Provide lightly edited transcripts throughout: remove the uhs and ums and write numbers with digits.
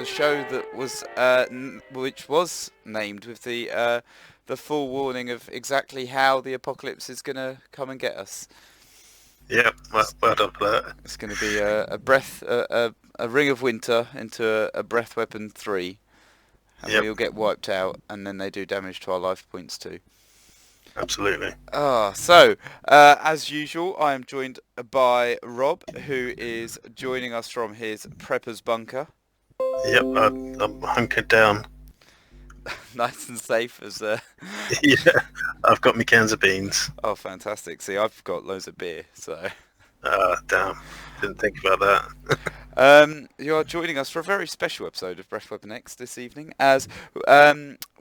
the show that was which was named with the full warning of exactly how the apocalypse is gonna come and get us. Yeah, well done for that. It's gonna be a ring of winter into a breath weapon 3, and Yep, we all get wiped out, and then they do damage to our life points too. absolutely. As usual, I am joined by Rob, who is joining us from his prepper's bunker. Yep, I'm hunkered down. Nice and safe as Yeah, I've got my cans of beans. oh, fantastic. See, I've got loads of beer, so Damn, didn't think about that. you are joining us for a very special episode of Breath Weapon X this evening, as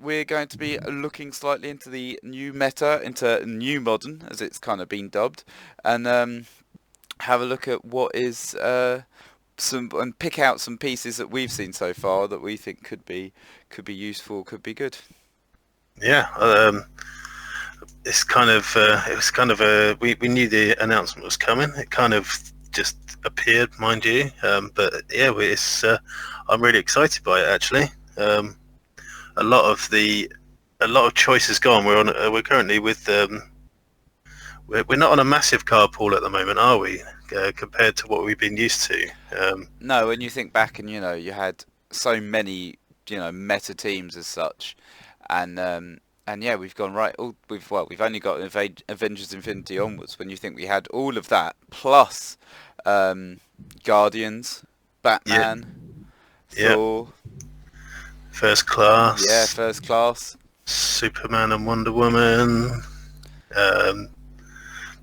we're going to be looking slightly into the new meta, into new modern, as it's kind of been dubbed, and have a look at what is some and pick out some pieces that we've seen so far that we think could be useful, could be good. Yeah, it's kind of it was kind of we knew the announcement was coming. It kind of just appeared, mind you. But yeah, I'm really excited by it actually. A lot of choice is gone. We're currently with we're not on a massive card pool at the moment, are we? Compared to what we've been used to. No, when you think back and you had so many meta teams as such, and yeah, we've gone right. We've only got Avengers Infinity onwards. When you think we had all of that plus Guardians, Yeah, Batman, yeah. Thor, First yeah, Class, First Class. Superman and Wonder Woman. Um,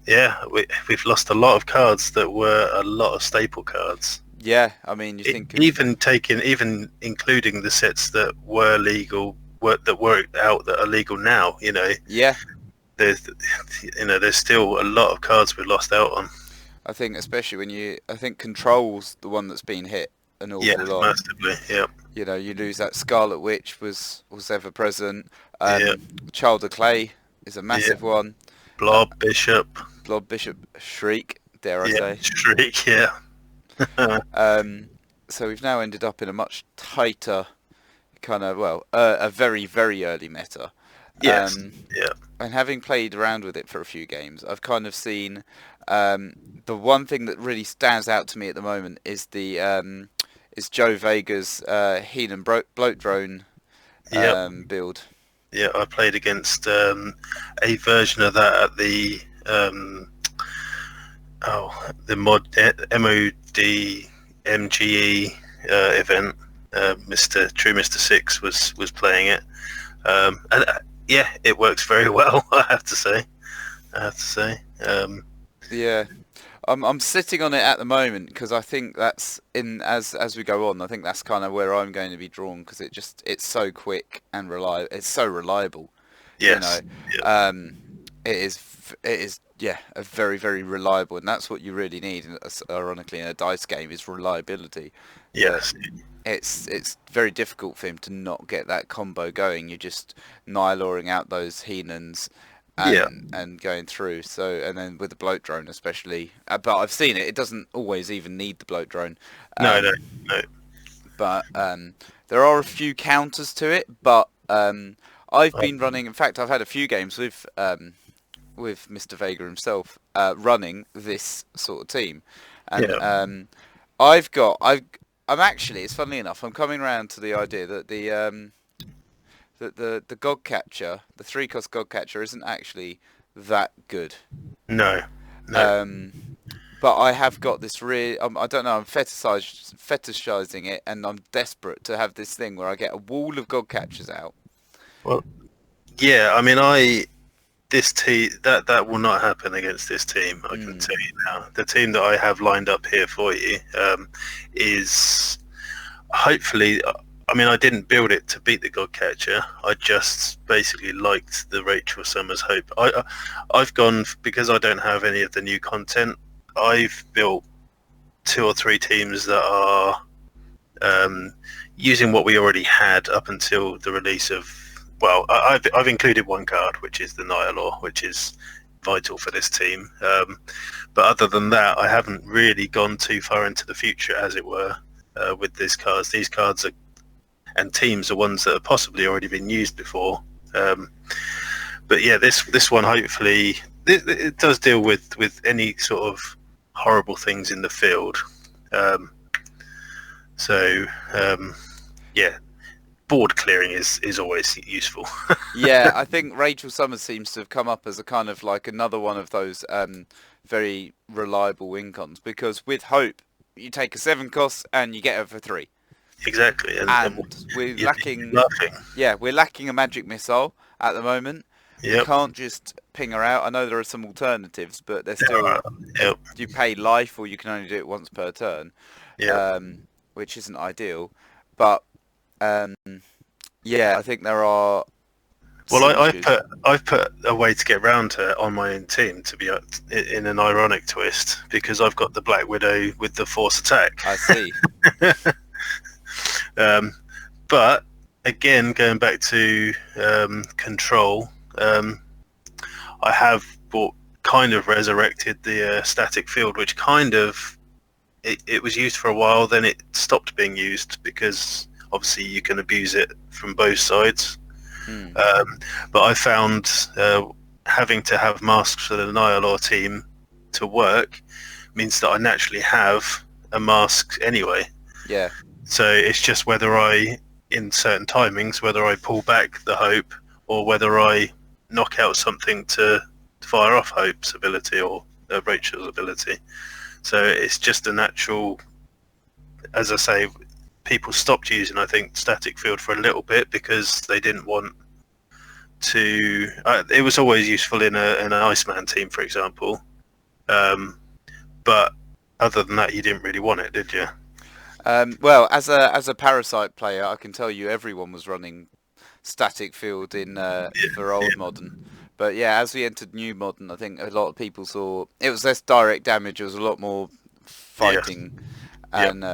yeah, we've lost a lot of cards that were a lot of staple cards. Yeah, I mean, you think of Even including the sets that were legal, that were out that are legal now. yeah. There's there's still a lot of cards we've lost out on. I think especially I think Control's the one that's been hit an Yeah, awful lot. massively. Yeah, You lose that Scarlet Witch was ever present. yeah, Child of Clay is a yeah. massive one. Uh, Blob, Bishop. Blood Bishop Shriek, dare I Yeah, say. Shriek. Yeah. Um, so we've now ended up in a much tighter kind of, a very, very early meta. Yes. Um, Yeah. and having played around with it for a few games, I've kind of seen the one thing that really stands out to me at the moment is Joe Vega's Heenan bloat drone Yep. build. Yeah, I played against a version of that at the MOD MGE event. Mr. Six was playing it, and yeah, it works very well. I have to say. Yeah, I'm sitting on it at the moment because I think that's in as we go on. I think that's kind of where I'm going to be drawn because it's so quick and reliable. It's so reliable, you know. Yes. Yeah. Um, it is yeah, a very very reliable, and that's what you really need. Ironically, in a dice game, is reliability. That Yes. it's very difficult for him to not get that combo going. You're just Nyloring out those Heenans Yeah. and going through. So and then with the bloat drone especially, but I've seen it. It doesn't always even need the bloat drone, No. No. um, No. but there are a few counters to it. But I've Oh, been running. In fact, I've had a few games with Mr. Vega himself running this sort of team, and yeah. I'm actually, it's funnily enough, I'm coming around to the idea that the God Catcher, the 3 cost God Catcher, isn't actually that good. No. No. Um, but I have got this real. I don't know. I'm fetishizing it, and I'm desperate to have this thing where I get a wall of God Catchers out. Well, yeah. I mean, this team that will not happen against this team. I can Mm, tell you now. The team that I have lined up here for you is hopefully. I mean, I didn't build it to beat the Godcatcher. I just basically liked the Rachel Summers Hope. I've gone because I don't have any of the new content. I've built 2 or 3 teams that are um, using what we already had up until the release of. Well, I've included one card, which is the Nihilor, which is vital for this team. But other than that, I haven't really gone too far into the future, as it were, with these cards. These cards are and teams are ones that have possibly already been used before. But yeah, this one hopefully it does deal with any sort of horrible things in the field. So yeah, board clearing is always useful. Yeah, I think Rachel Summers seems to have come up as a kind of like another one of those very reliable win cons, because with Hope you take a 7 cost and you get her for 3, Exactly, and and we're you're lacking, laughing. yeah, we're lacking a magic missile at the moment. We Yep. can't just ping her out. I know there are some alternatives, but they're still, Yep. you pay life or you can only do it once per turn, Yep. which isn't ideal. But um, yeah, I think there are Well, some I've issues. put a way to get round her on my own team, to be in an ironic twist, because I've got the Black Widow with the force attack. I see. But again, going back to control, I have kind of resurrected the static field, which kind of it was used for a while, then it stopped being used because obviously you can abuse it from both sides. But I found having to have masks for the Nihilor team to work means that I naturally have a mask anyway. Yeah. So it's just whether I, in certain timings, whether I pull back the Hope or whether I knock out something to fire off Hope's ability or Rachel's ability. So it's just a natural, as I say, people stopped using, I think, static field for a little bit because they didn't want to. It was always useful in an Iceman team, for example, but other than that, you didn't really want it, did you? Well, as a Parasite player, I can tell you everyone was running static field in for Yeah, old Modern. But yeah, as we entered new Modern, I think a lot of people saw it was less direct damage. It was a lot more yeah, fighting, yeah. and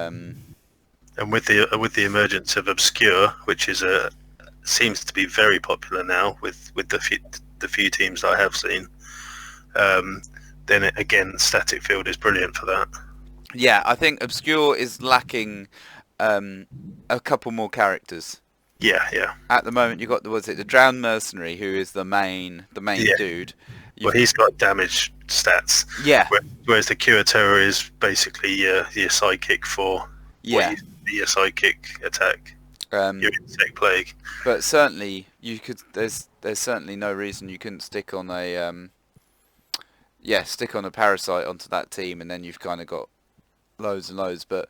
And with the emergence of Obscure, which is seems to be very popular now with the few teams that I have seen, then again, static field is brilliant for that. yeah, I think Obscure is lacking a couple more characters. Yeah, yeah, At the moment, you've got the Drowned Mercenary, who is the main yeah. dude. Well, You've he's got damage stats, yeah, whereas the Cure Terror is basically your psychic for yeah. your psychic attack, your insect plague. But certainly you could. There's certainly no reason you couldn't stick on a stick on a Parasite onto that team, and then you've kind of got loads and loads. But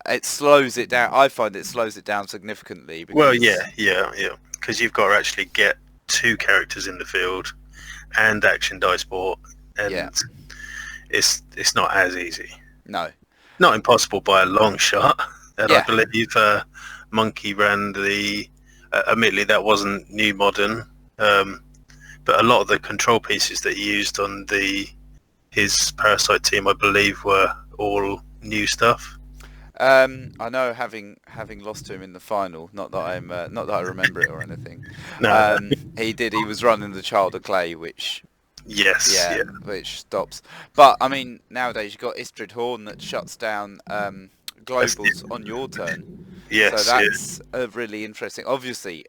it slows it down. I find it slows it down significantly Well, because yeah, because you've got to actually get 2 characters in the field and action dice bought, and yeah, it's not as easy. no, Not impossible by a long shot. And I yeah, believe Monkey ran the. Admittedly, that wasn't new modern, but a lot of the control pieces that he used on his Parasite team, I believe, were all new stuff. I know having lost to him in the final, not that I remember it or anything. No. He was running the Child of Clay, which Yes. yeah, Yeah. which stops. But I mean, nowadays you've got Istrid Horn that shuts down globals on your turn. So Yes. Yeah. that's really interesting. Obviously,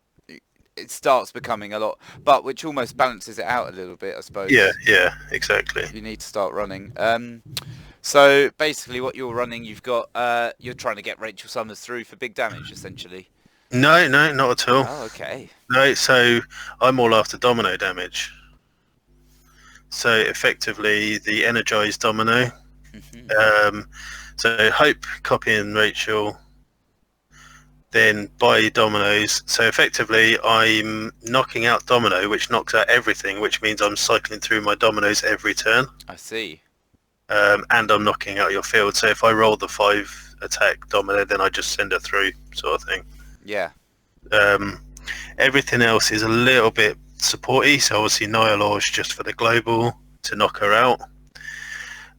it starts becoming a lot, but which almost balances it out a little bit, I Yeah. suppose. Yeah. Exactly. You need to start running. So basically, what you're running, you're trying to get Rachel Summers through for big damage, essentially. No. No. Not at all. Oh, okay. No. So I'm all after domino damage. So effectively, the energized domino. Mhm. So Hope copying Rachel, then buy dominoes. So effectively, I'm knocking out domino, which knocks out everything, which means I'm cycling through my dominoes every turn, I see. and I'm knocking out your field. So if I roll the 5 attack domino, then I just send it through, sort of thing. Yeah. Everything else is a little bit supporty. So obviously Nihilor is just for the global to knock her out.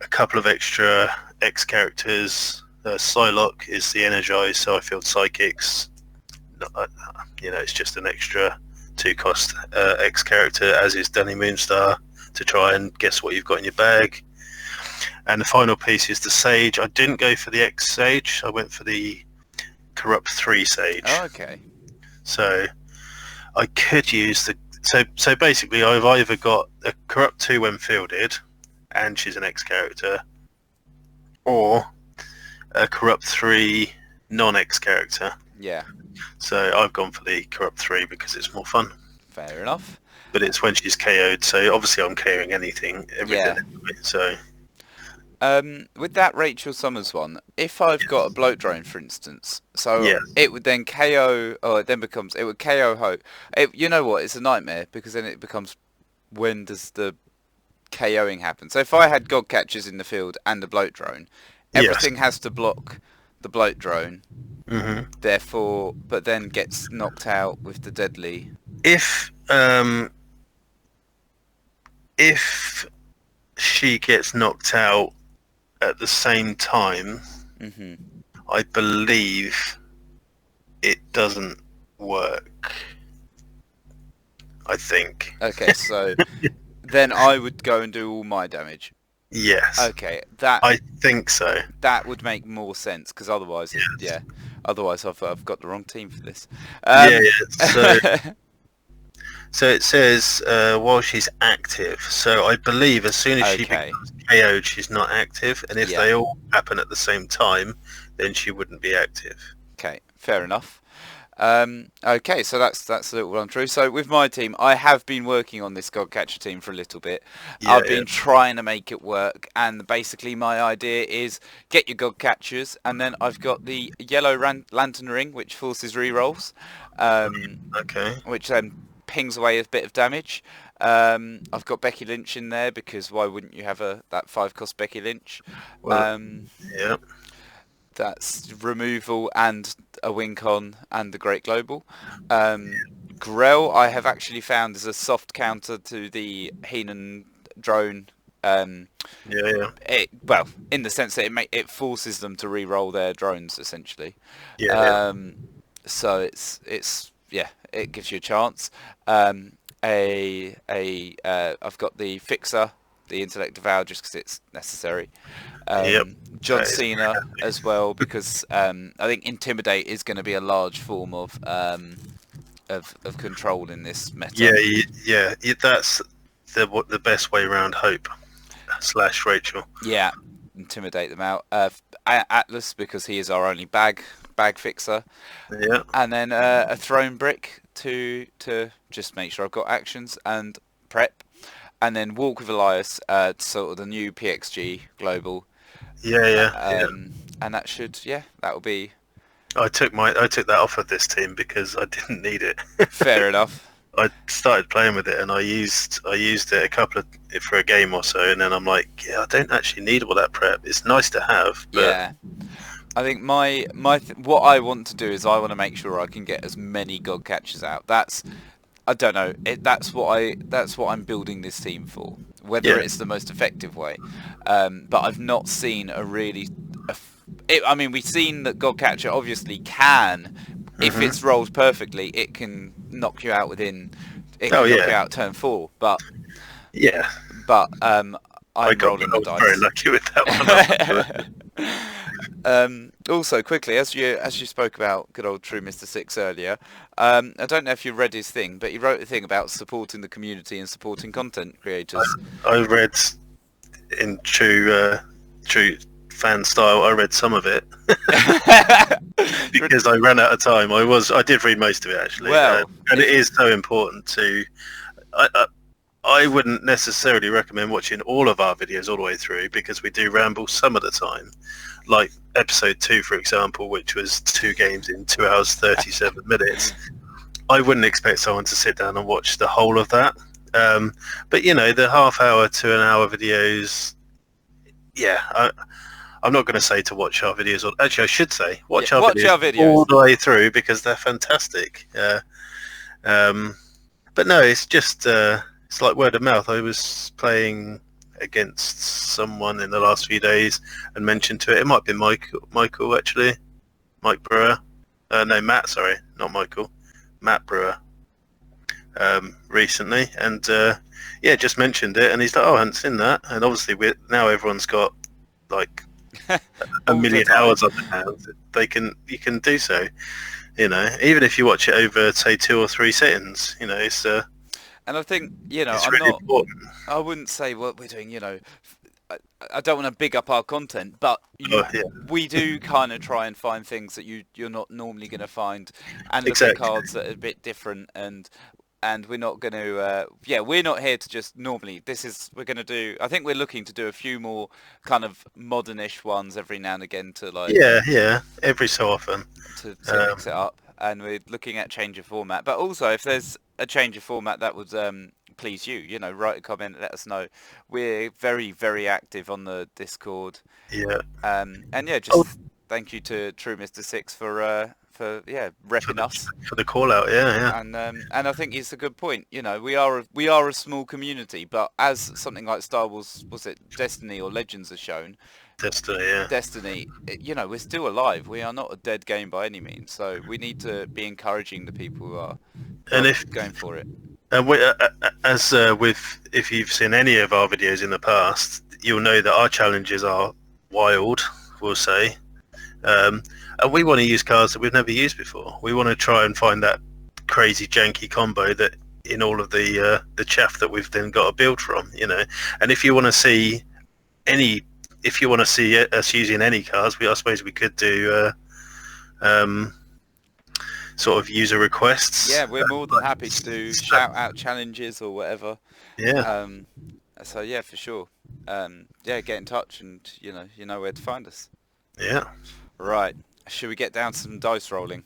A couple of extra X characters. Psylocke is the energized, so I field psychics. It's just an extra 2 cost X character, as is Danny Moonstar, to try and guess what you've got in your bag. And the final piece is the Sage. I didn't go for the X Sage. I went for the Corrupt 3 Sage. Oh, okay. So I could use the... So basically I've either got a Corrupt 2 when fielded, and she's an X character, or a Corrupt 3 non-X character. Yeah. So I've gone for the Corrupt 3 because it's more fun. Fair enough. But it's when she's KO'd, so obviously I'm KOing anything every day. So with that Rachel Summers one, if I've got a bloat drone, for instance, so yeah, it would then KO, or it would KO Hope. You know what? It's a nightmare because then it becomes, when does the KOing happen? So if I had God catchers in the field and the bloat drone, everything has to block the bloat drone. Therefore, but then gets knocked out with the deadly. If she gets knocked out at the same time, I believe it doesn't work. I think. Okay, so then I would go and do all my damage. Yes. Okay, I think so. That would make more sense, because otherwise, otherwise I've got the wrong team for this. So it says while she's active. So I believe as soon as she becomes KO'd, she's not active, and if they all happen at the same time, then she wouldn't be active. Okay, fair enough. Okay, so that's a little run-through. So with my team, I have been working on this Godcatcher team for a little bit. I've been trying to make it work, and basically my idea is get your Godcatchers, and then I've got the yellow lantern ring, which forces rerolls, which then pings away a bit of damage. I've got Becky Lynch in there because why wouldn't you have that 5-cost Becky Lynch? That's removal and a win con and the Great Global. Grell I have actually found as a soft counter to the Heenan drone. Well, in the sense that it forces them to re-roll their drones essentially. So it's it gives you a chance. I've got the Fixer, the Intellect Devour, just because it's necessary. John Cena as well, because I think Intimidate is going to be a large form of control in this meta. That's the best way around Hope / Rachel. Yeah, intimidate them out. Atlas, because he is our only bag fixer. Yeah. And then a Throne Brick to just make sure I've got actions and prep. And then Walk with Elias, sort of the new PXG global. And that should, that will be. I took that off of this team because I didn't need it. Fair enough. I started playing with it and I used it for a game or so, and then I'm like, I don't actually need all that prep. It's nice to have. But... I think what I want to do is I want to make sure I can get as many God catchers out. I don't know. That's what I'm building this team for. Whether it's the most effective way, but I've not seen a really. We've seen that Godcatcher obviously can, if it's rolled perfectly, it can knock you out within. It can knock you out turn 4, but. I'm rolling the dice. Very lucky with that one. Also, quickly, as you spoke about good old true Mr. Six earlier, I don't know if you read his thing, but he wrote a thing about supporting the community and supporting content creators. I read in true fan style. I read some of it because I ran out of time. I did read most of it actually, and it is so important to. I wouldn't necessarily recommend watching all of our videos all the way through because we do ramble some of the time. Like episode 2, for example, which was 2 games in 2 hours 37 minutes. I wouldn't expect someone to sit down and watch the whole of that. But the half-hour to an hour videos, I'm not going to say to watch our videos. Actually, I should say watch our videos all the way through because they're fantastic. But no, it's just... it's like word of mouth. I was playing against someone in the last few days and mentioned to it. It might be Michael actually. Mike Brewer. No, Matt, sorry. Not Michael. Matt Brewer. Recently. And just mentioned it. And he's like, I hadn't seen that. And obviously now everyone's got like a all the million time. hours on the hands, you can do so. Even if you watch it over say 2 or 3 settings, And I think, it's really important. I wouldn't say what we're doing, I, I don't want to big up our content, but Oh yeah, we do kind of try and find things that you're not normally going to find, and look at exactly. cards that are a bit different, and we're not going to, we're not here to just normally. We're going to do. I think we're looking to do a few more kind of modernish ones every now and again to Yeah. Every so often. to Um, mix it up, and we're looking at change of format. But also, if there's a change of format that would please you, write a comment, let us know. We're very, very active on the Discord, yeah. and yeah, Oh, just thank you to True Mr. Six for for repping the us. for the call out. Yeah. And I think it's a good point. We are a small community, but as something like Star Wars, was it Destiny or Legends has shown, Destiny. Yeah. Destiny, we're still alive. We are not a dead game by any means. So we need to be encouraging the people who And are if going for it. as with if you've seen any of our videos in the past, you'll know that our challenges are wild. We'll say. Um, and we want to use cards that we've never used before. We want to try and find that crazy janky combo that in all of the chaff that we've then got to build from. And if you want to see any, if you want to see us using any cards, I suppose we could do um, sort of user requests. Yeah, we're more than happy to do shout out challenges or whatever. Yeah, Um, so yeah, for sure. Yeah, get in touch, and you know where to find us. yeah. Right. Should we get down to some dice rolling?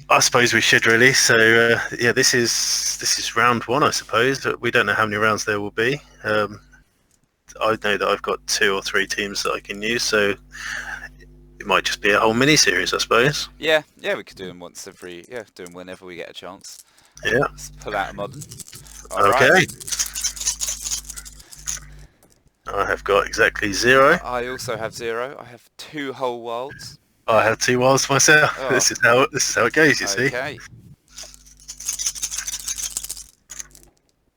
I suppose we should really. So yeah, this is round one, I suppose. We don't know how many rounds there will be. I know that I've got 2 or 3 teams that I can use, so it might just be a whole mini series, I suppose. Yeah, we could do them once every. Yeah, do them whenever we get a chance. Yeah. Let's pull out a modern. All Okay. right. I have got exactly 0. I also have 0. I have 2 whole worlds. I have 2 wilds myself. Oh. This is how it goes. You see. Okay.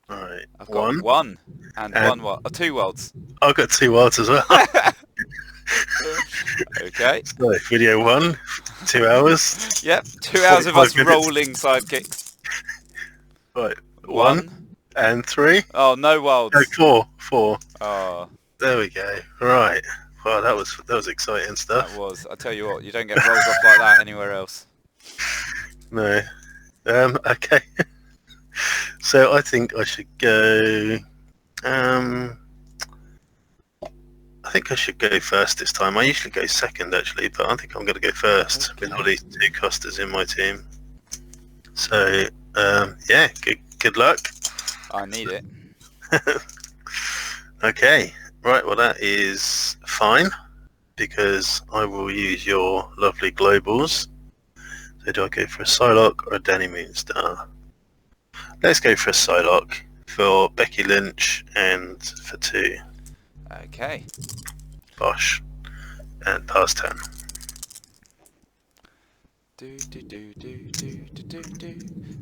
All right. I've got 1 and 1 world. 2 worlds. I've got 2 wilds as well. Okay. So, video 1, 2 hours. Yep. 2 hours of us 45 minutes. rolling sidekicks. Right. 1. 1 and 3. Oh, no wilds. No, 4. Oh, There we go. Right. Wow, that was exciting stuff. that was. I tell you what, you don't get rolls off like that anywhere else. No. Okay. So I think I should go. I think I should go first this time. I usually go second actually, but I think I'm going to go first with all these 2 costas in my team. So yeah, good luck. I need it. Okay. Right. Well, that is fine because I will use your lovely globals. So do I go for a Psylocke or a Danny Moonstar? Let's go for a Psylocke for Becky Lynch and for 2. Okay. Bosh. And pass 10.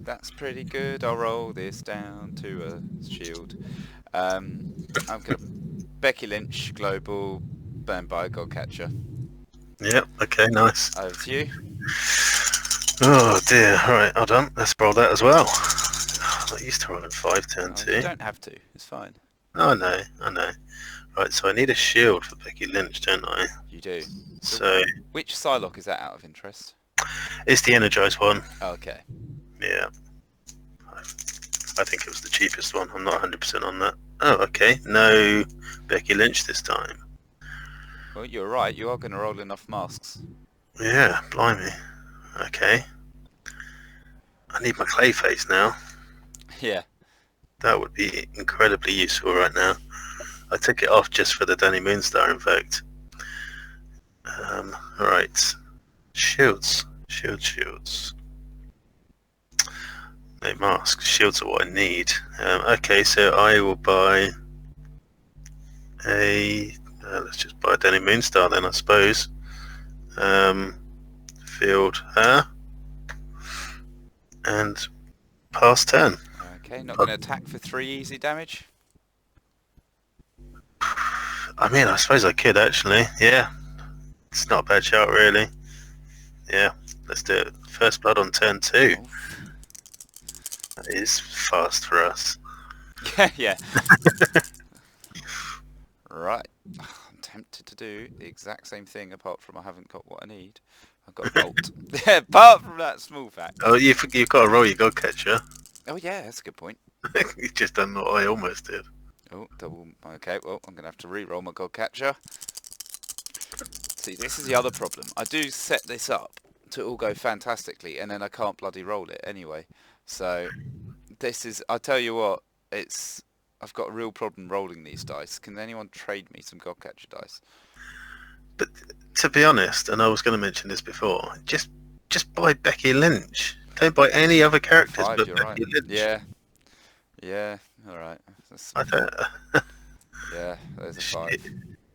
That's pretty good. I'll roll this down to a shield. I'm gonna Becky Lynch global burned by a Godcatcher. Yep, okay, nice. Over to you. Oh dear, alright, hold on, let's roll that as well. I'm not used to rolling 5 turn 2. You don't have to, it's fine. Oh, I know. Right, so I need a shield for Becky Lynch, don't I? You do. So, which Psylocke is that out of interest? it's the Energized one. Okay. Yeah. I think it was the cheapest one, I'm not 100% on that. Oh, okay, no Becky Lynch this time. Well, you're right, you are going to roll enough masks. Yeah, blimey. Okay. I need my clay face now. Yeah. That would be incredibly useful right now. I took it off just for the Danny Moonstar, in fact. Right. Shields. Shields. No masks. Shields are what I need. Okay, so I will buy a... let's just buy a Danny Moonstar then, I suppose. Field her. And pass 10. Okay, not going to attack for 3 easy damage? I mean, I suppose I could actually, yeah. It's not a bad shout, really. Yeah, let's do it. First blood on turn 2. Oof. That is fast for us. Yeah, yeah. Right. I'm tempted to do the exact same thing, apart from I haven't got what I need. I've got a bolt. Yeah, apart from that small fact. Oh, you've got to roll your god catcher. Oh yeah, that's a good point. You just done what I almost did. Oh, double. Okay, well, I'm going to have to re-roll my god catcher. See, this is the other problem. I do set this up to all go fantastically, and then I can't bloody roll it anyway. So, this is... I tell you what, it's... I've got a real problem rolling these dice. Can anyone trade me some god catcher dice? But to be honest, and I was going to mention this before, just buy Becky Lynch. Don't buy any other characters 5, but you're Becky right. Lynch. Yeah. Yeah, alright. I don't. Yeah, there's a 5.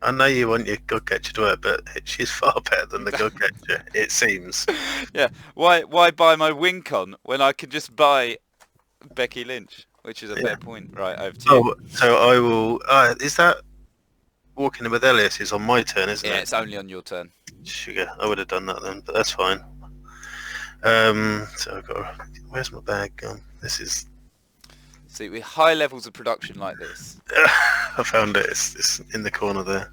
I know you want your god catcher to work, but she's far better than the god catcher. It seems. Yeah, why buy my wing con when I can just buy Becky Lynch? Which is a fair point. Right, over to you. Oh, so I will. Is that walking with Elias is on my turn, isn't it? Yeah, it's only on your turn. Sugar. I would have done that then, but that's fine. So I've got. Where's my bag gone? This is. See, with high levels of production like this. I found it. It's in the corner there.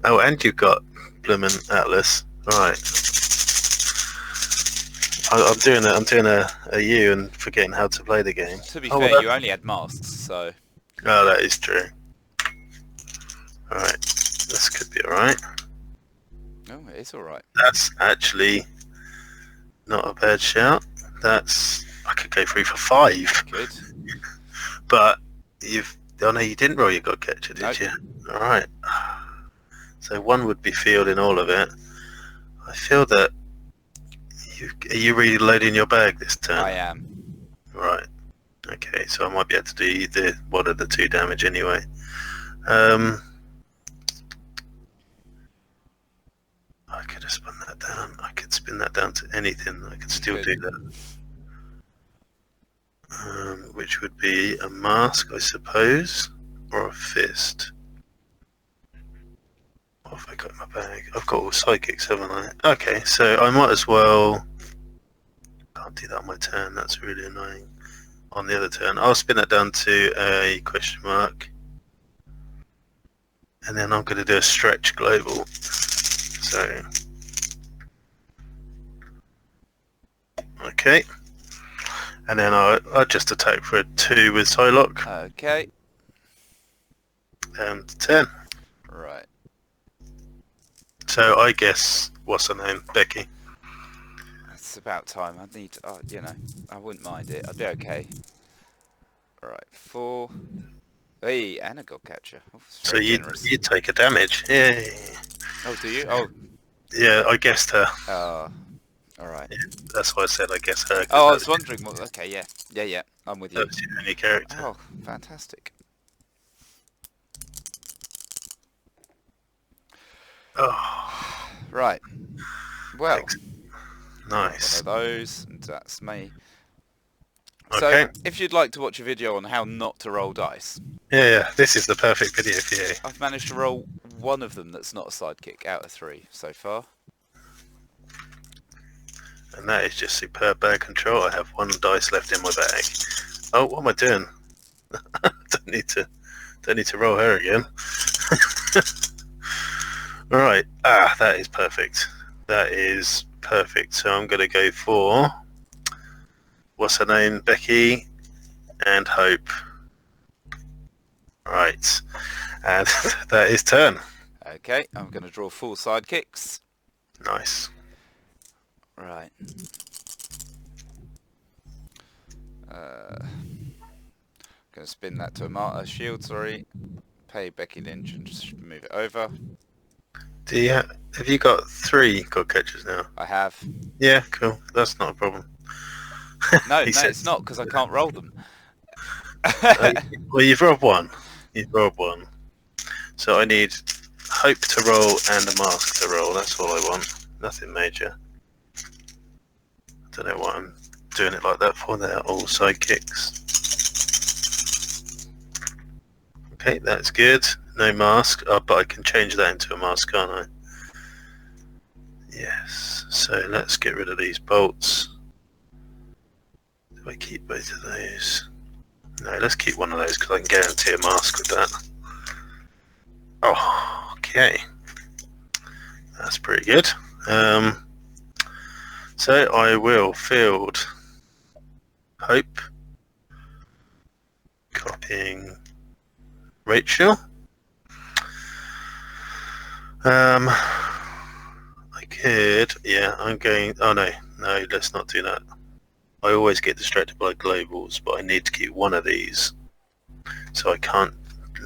Oh, and you've got bloomin' Atlas. Right. I'm doing a U and forgetting how to play the game. To be fair, you only had masks, so... Oh, that is true. Alright. This could be alright. Oh, it is alright. That's actually not a bad shout. I could go 3 for 5. Good. But oh no, you didn't roll your god catcher, did Nope. you? Alright. So one would be fielding all of it. I feel that are you reloading your bag this turn? I am. Right. Okay, so I might be able to do one of the 2 damage anyway. I could have spun that down. I could spin that down to anything. I could still do that. Which would be a mask, I suppose, or a fist. What have I got in my bag? I've got all psychics, haven't I? Okay, so I might as well... Can't do that on my turn, that's really annoying. On the other turn, I'll spin that down to a question mark. And then I'm going to do a stretch global. So... Okay. And then I'll just attack for a 2 with Psylocke. Okay. And 10. Right. So I guess, what's her name? Becky. It's about time. I need to, you know, I wouldn't mind it. I'd be okay. Alright, 4. Hey, and a god catcher. Oh, So you take a damage. Yay. Oh, do you? Oh. Yeah, I guessed her. Alright. Yeah, that's why I said I guess her. Oh, I was wondering what... Okay, yeah. Yeah, I'm with you. That's your only character. Oh, fantastic. Oh. Right. Well. Thanks. Nice. One of those, and that's me. Okay. So, if you'd like to watch a video on how not to roll dice, Yeah, this is the perfect video for you. I've managed to roll one of them that's not a sidekick out of 3 so far. And that is just superb bag control. I have 1 dice left in my bag. Oh, what am I doing? don't need to roll her again. Right. That is perfect. That is perfect. So I'm going to go for... What's her name? Becky and Hope. Right. And that is turn. Okay, I'm going to draw 4 sidekicks. Nice. Right. Going to spin that to a shield, sorry. Pay Becky Lynch and just move it over. Have you got 3 god catchers now? I have. Yeah, cool. That's not a problem. No, it's not, because I can't roll them. Well, you've rolled 1. You've rolled 1. So I need Hope to roll and a mask to roll. That's all I want. Nothing major. I don't know why I'm doing it like that for. They're all sidekicks. Okay, that's good. No mask, but I can change that into a mask, can't I? Yes. So let's get rid of these bolts. Do I keep both of those? No, let's keep one of those because I can guarantee a mask with that. Oh, okay. That's pretty good. So I will field Hope, copying Rachel. I could, yeah, I'm going, oh no, let's not do that. I always get distracted by globals, but I need to keep one of these, so I can't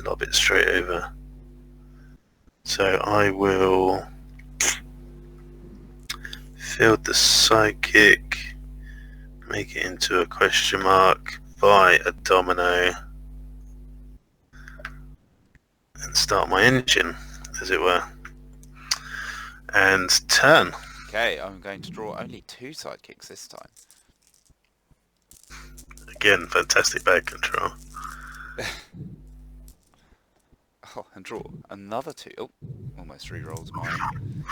lob it straight over. So I will field the sidekick, make it into a question mark, buy a domino, and start my engine, as it were. And turn. Okay, I'm going to draw only 2 sidekicks this time. Again, fantastic bag control. Oh, and draw another 2. Oh, almost re-rolls mine.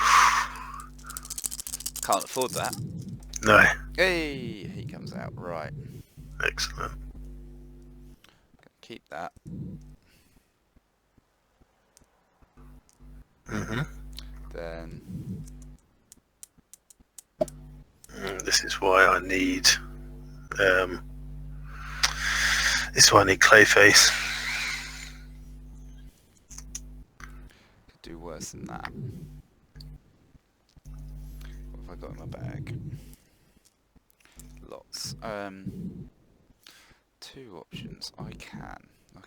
Can't afford that. No. Hey, he comes out. Right. Excellent. Keep that. Then This is why I need. This is why I need Clayface. could do worse than that. What have I got in my bag? Lots. 2 options. I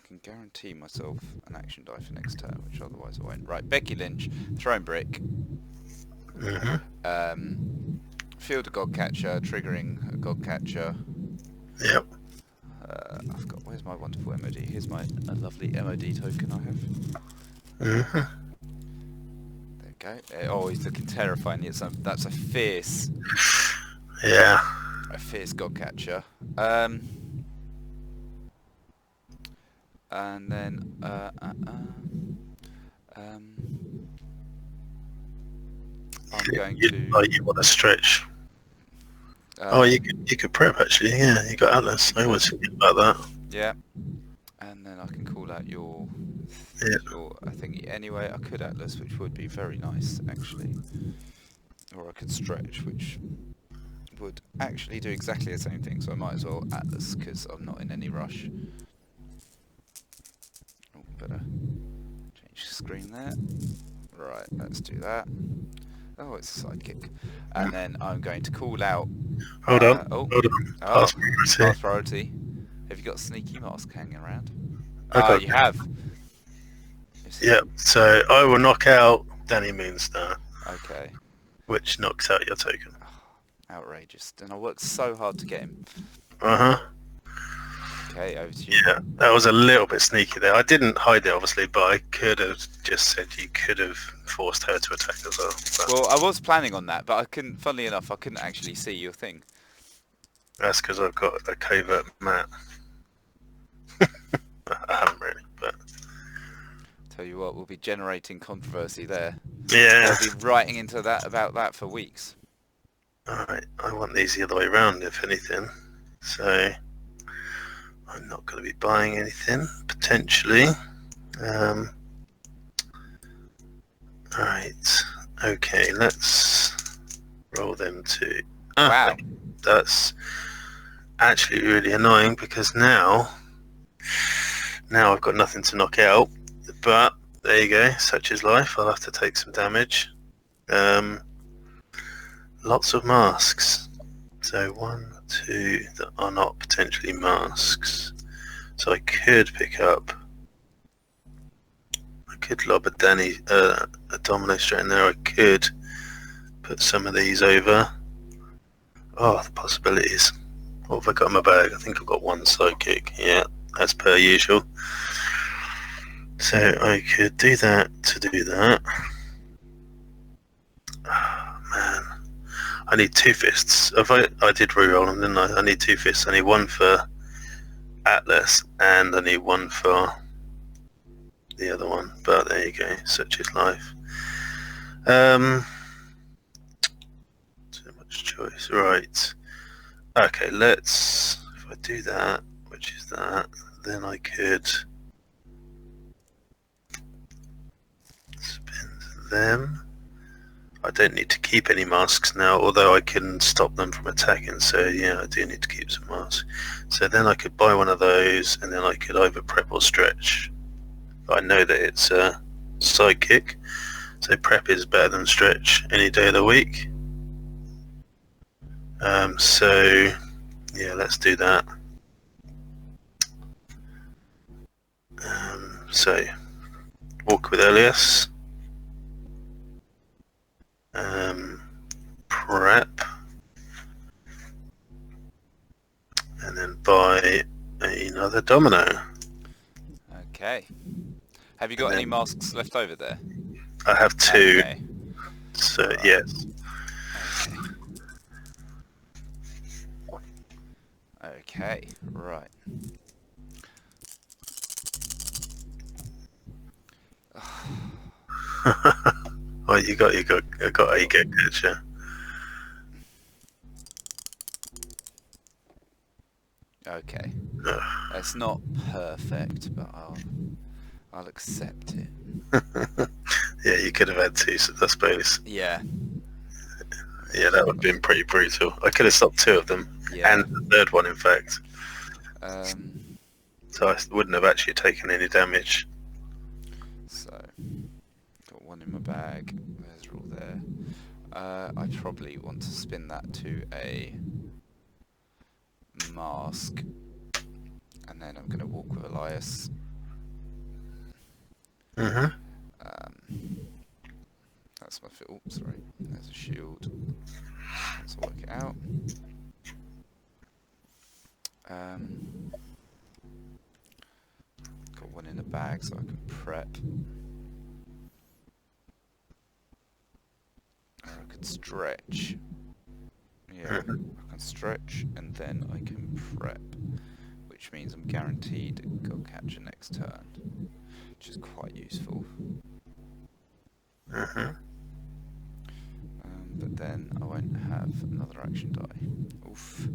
can guarantee myself an action die for next turn, which otherwise I won't. Right, Becky Lynch, Throne Brick. Field a Godcatcher, triggering a Godcatcher. Yep. I've got. Where's my wonderful MOD? Here's my lovely MOD token I have. There we go. Oh, he's looking terrifying. That's a fierce. Yeah. A fierce Godcatcher. And then I'm going to. Oh, you want to stretch? Oh, you could prep actually. Yeah, you got Atlas. I always forget about that. Yeah. And then I can call out your. Yeah. Your, I think anyway I could Atlas, which would be very nice actually, or I could stretch, which would actually do exactly the same thing. So I might as well Atlas because I'm not in any rush. Oh, better change the screen there. Right, let's do that. Oh, it's a sidekick. And then I'm going to call out. Hold on. Pass priority. Have you got a sneaky mask hanging around? You have. Yeah, so I will knock out Danny Moonstar. Okay. Which knocks out your token. Oh, outrageous. And I worked so hard to get him. Okay, over to you. Yeah, that was a little bit sneaky there. I didn't hide it, obviously, but I could have just said you could have forced her to attack as well. But well, I was planning on that, but I couldn't, funnily enough, I couldn't actually see your thing. That's because I've got a covert map. I haven't really, but... Tell you what, we'll be generating controversy there. Yeah. We'll be writing into that about that for weeks. Alright, I want these the other way around, if anything. So... I'm not going to be buying anything, potentially. Alright, okay, let's roll them to... Wow. That's actually really annoying because now I've got nothing to knock out. But there you go, such is life. I'll have to take some damage. Lots of masks. So 1, 2 that are not potentially masks. So I could pick up. I could lob a domino straight in there. I could put some of these over. Oh, the possibilities. What have I got in my bag? I think I've got 1 sidekick. Yeah, as per usual. So I could do that to do that. Oh, man. I need 2 fists. I did reroll them, didn't I? I need 2 fists. I need 1 for Atlas, and I need 1 for the other one, but there you go. Such is life. Too much choice. Right. Okay, if I do that, which is that, then I could spin them. I don't need to keep any masks now, although I can stop them from attacking, so yeah, I do need to keep some masks. So then I could buy one of those, and then I could either prep or stretch. But I know that it's a sidekick, so prep is better than stretch any day of the week. So yeah, let's do that. So walk with Elias. Prep, and then buy another domino. Okay. Have you got any masks left over there? I have 2. Okay. So Right. yes. Okay. Right. Well, I got a get catcher. Okay. It's not perfect, but I'll accept it. Yeah, you could have had 2, I suppose. Yeah. Yeah, that would have been pretty brutal. I could have stopped 2 of them, Yeah. and the third one, in fact. So I wouldn't have actually taken any damage. So, got one in my bag. There's all there. I probably want to spin that to a mask, and then I'm going to walk with Elias. That's my fit. Oops, sorry. There's a shield. Let's work it out. Got one in the bag so I can prep. Or I could stretch. Yeah, I can stretch and then I can prep, which means I'm guaranteed a goal catcher next turn, which is quite useful. But then I won't have another action die. Oof.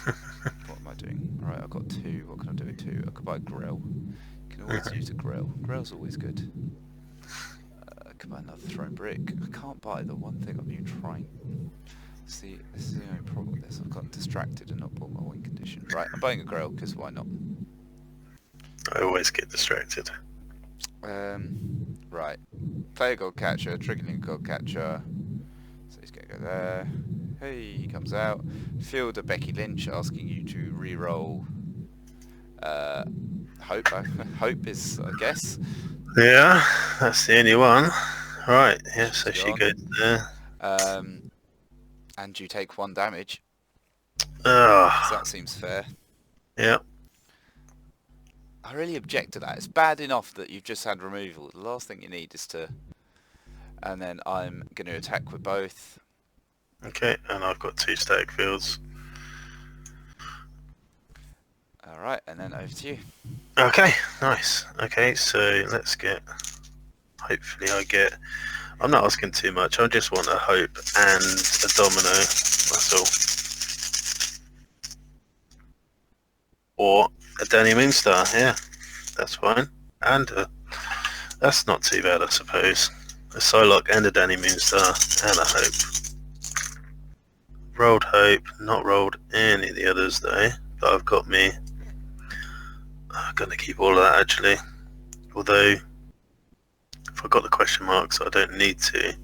What am I doing? Alright, I've got 2. What can I do with 2? I could buy a grill. You can always use a grill. Grill's always good. I could buy another thrown brick. I can't buy the one thing I've been trying. See, this is the only problem with this. I've gotten distracted and not bought my win condition. Right, I'm buying a grill because why not? I always get distracted. Right. Play a gold catcher, triggering a gold catcher. So he's going to go there. Hey, he comes out. Field a Becky Lynch asking you to re-roll. Hope. Hope is, I guess. Yeah, that's the only one. Right, yeah, so She's she gone. goes there. And you take 1 damage. Oh, So that seems fair. yeah. I really object to that. It's bad enough that you've just had removal. The last thing you need is to... And then I'm going to attack with both. Okay, and I've got 2 static fields. Alright, and then over to you. Okay, nice. Okay, so let's get... Hopefully I get... I'm not asking too much. I just want a hope and a domino. That's all. Or a Danny Moonstar. Yeah, that's fine. And that's not too bad, I suppose. A Psylocke and a Danny Moonstar and a hope. Rolled hope. Not rolled any of the others though. But I've got me. I'm going to keep all of that actually. Although... if I got the question marks, I don't need to.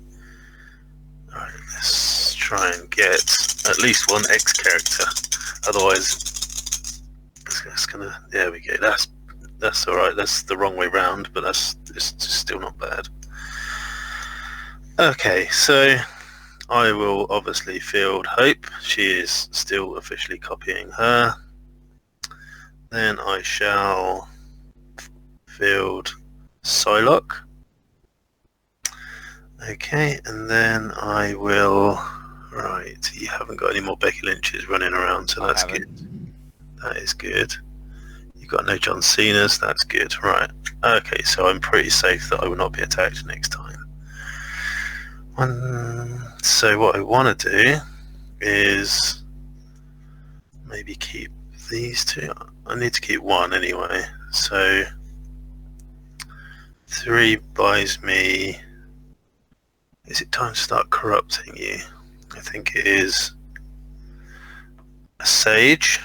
Alright, let's try and get at least 1 X character. Otherwise, it's gonna. There we go. That's all right. That's the wrong way round, but it's still not bad. Okay, so I will obviously field Hope. She is still officially copying her. Then I shall field Psylocke. Okay, and then I will... Right, you haven't got any more Becky Lynches running around, so that's good. That is good. You got no John Cena's. That's good. Right. Okay, so I'm pretty safe that I will not be attacked next time. So what I want to do is maybe keep these two. I need to keep one anyway. So 3 buys me. Is it time to start corrupting you? I think it is. A sage.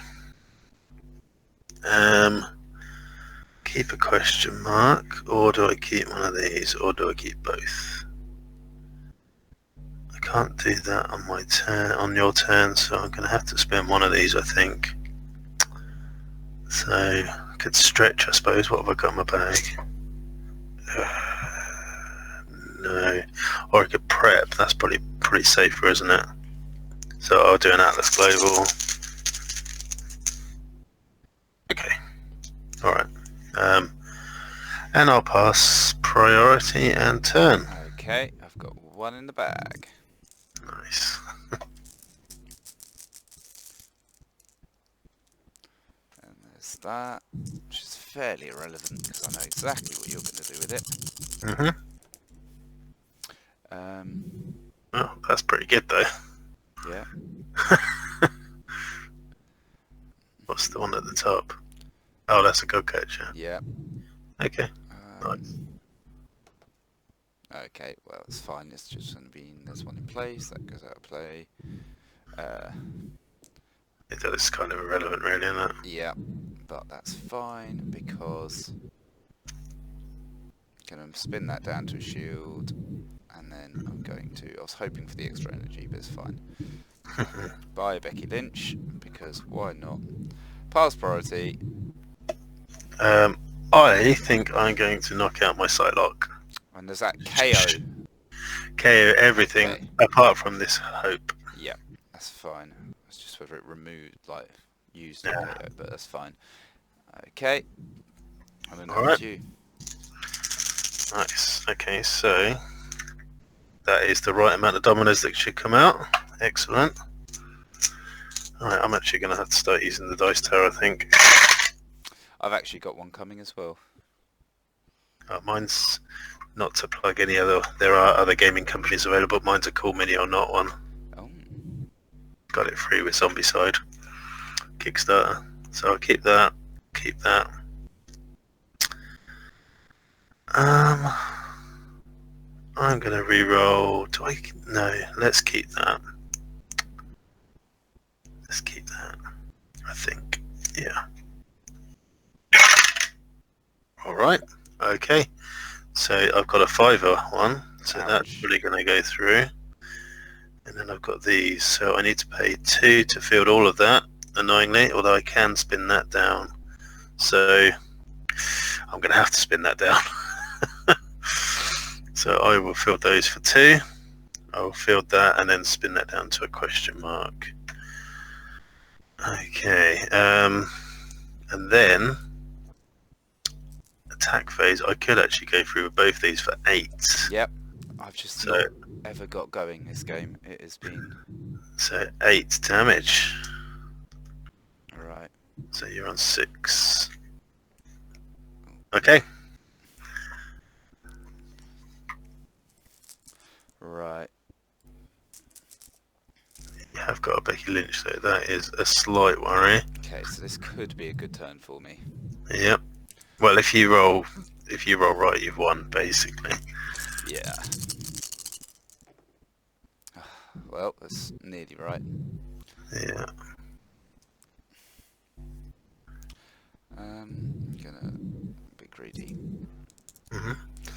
Keep a question mark, or do I keep one of these, or do I keep both? I can't do that on my turn, on your turn, so I'm going to have to spend one of these, I think. So I could stretch, I suppose. What have I got in my bag? No. Or I could prep. That's probably pretty safer, isn't it? So I'll do an Atlas Global. Okay. All right. And I'll pass priority and turn. Okay, I've got one in the bag. Nice. And there's that, which is fairly irrelevant because I know exactly what you're going to do with it. Well, that's pretty good though. Yeah. What's the one at the top? Oh, that's a go catcher. Yeah. Okay. Nice. Okay, well, it's fine. It's just going to be, there's one in place. That goes out of play. That is kind of irrelevant, really, isn't it? Yeah, but that's fine because I'm going to spin that down to a shield, and then I'm going to. I was hoping for the extra energy, but it's fine. Buy a Becky Lynch because why not? Pass priority. I think I'm going to knock out my Psylocke. And there's that KO. KO everything Okay. apart from this hope. Yeah, that's fine. It's just whether it removed, like, used the KO, but that's fine. Okay. I don't know Alright. you. Nice. Okay, so that is the right amount of dominoes that should come out. Excellent. Alright, I'm actually going to have to start using the dice tower, I think. I've actually got one coming as well. Mine's not to plug any other. There are other gaming companies available. Mine's a Cool Mini or Not one. Oh. Got it free with Zombicide Kickstarter. So I'll keep that. Keep that. I'm gonna re-roll. Do I? No. Let's keep that. Let's keep that. I think. Yeah. All right. Okay. So I've got a 5er one. So that's really going to go through. And then I've got these. So I need to pay 2 to field all of that, annoyingly, although I can spin that down. So I'm going to have to spin that down. So I will field those for 2. I will field that and then spin that down to a question mark. Okay. And then attack phase, I could actually go through with both these for 8. Yep. I've just not ever got going this game. It has been... So 8 damage. Alright. So you're on 6. Okay. Right. You have got a Becky Lynch though, that is a slight worry. Okay, so this could be a good turn for me. Yep. Well, if you roll right, you've won, basically. Yeah. Well, that's nearly right. Yeah. I'm gonna be greedy.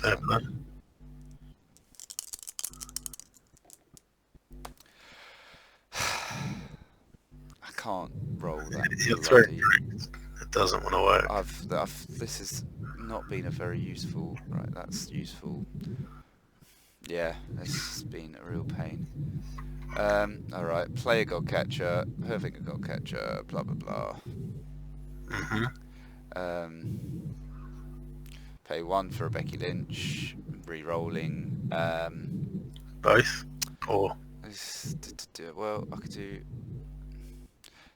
Fair play. I can't roll that. You're throwing bricks. It doesn't want to work. This has not been a very useful. Right, that's useful. Yeah, this has been a real pain. Alright, play a god catcher, having a god catcher, blah blah blah. Pay 1 for a Becky Lynch, re-rolling. Both? Or? Well, I could do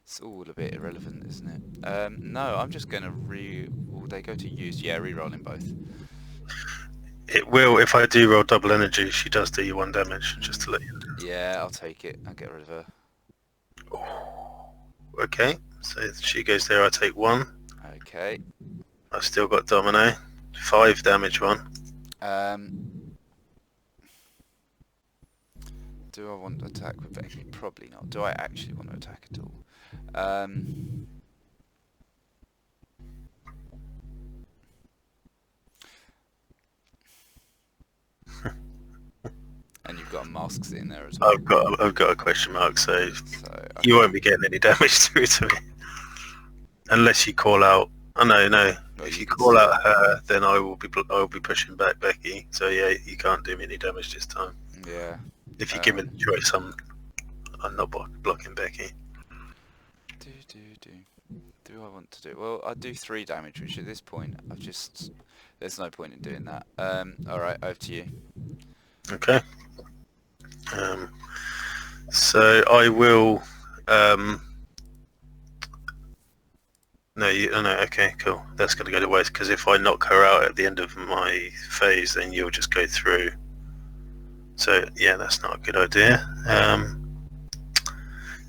It's all a bit irrelevant, isn't it? No, I'm just gonna Will they go to use? Yeah, re-rolling both. It will, if I do roll double energy, she does do you 1 damage, just to let you know. Yeah, I'll take it. I'll get rid of her. Okay, so she goes there, I take 1. Okay. I've still got Domino. 5 damage 1. Do I want to attack with Becky? Probably not. Do I actually want to attack at all? And you've got a mask sitting there as well. I've got a question mark, so Okay. you won't be getting any damage through to me. Unless you call out... Oh, no. Well, If you you can call still... out her, then I will be pushing back Becky. So yeah, you can't do me any damage this time. Yeah. If you give me the choice, I'm not blocking Becky. Do I want to do... Well, I'd do 3 damage, which at this point, there's no point in doing that. Alright, over to you. Okay. So I will... No, okay, cool. That's going to go to waste, because if I knock her out at the end of my phase, then you'll just go through. So, yeah, that's not a good idea.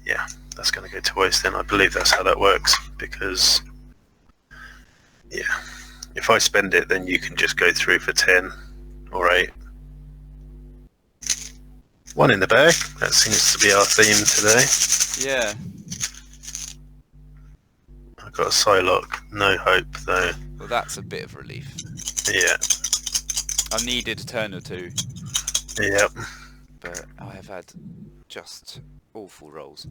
Yeah, that's going to go to waste then. I believe that's how that works, because, yeah, if I spend it, then you can just go through for 10 or 8. 1 in the bag. That seems to be our theme today. Yeah. I've got a Psylocke. No hope, though. Well, that's a bit of relief. Yeah. I needed a turn or 2. Yep. But I have had just awful rolls.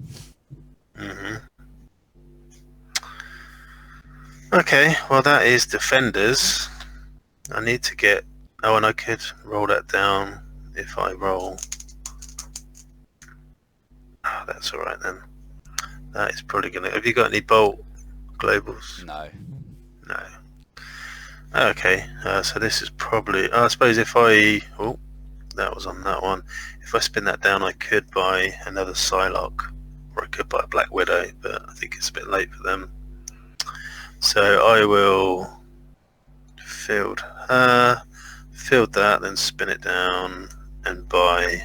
Okay, well that is Defenders. I need to get... Oh, and I could roll that down if I roll... Oh, that's alright then. That is probably going to... Have you got any Bolt Globals? No. No. Okay, so this is probably... I suppose if I... Oh, that was on that one. If I spin that down, I could buy another Psylocke, or I could buy a Black Widow, but I think it's a bit late for them. So I will field that, then spin it down and buy...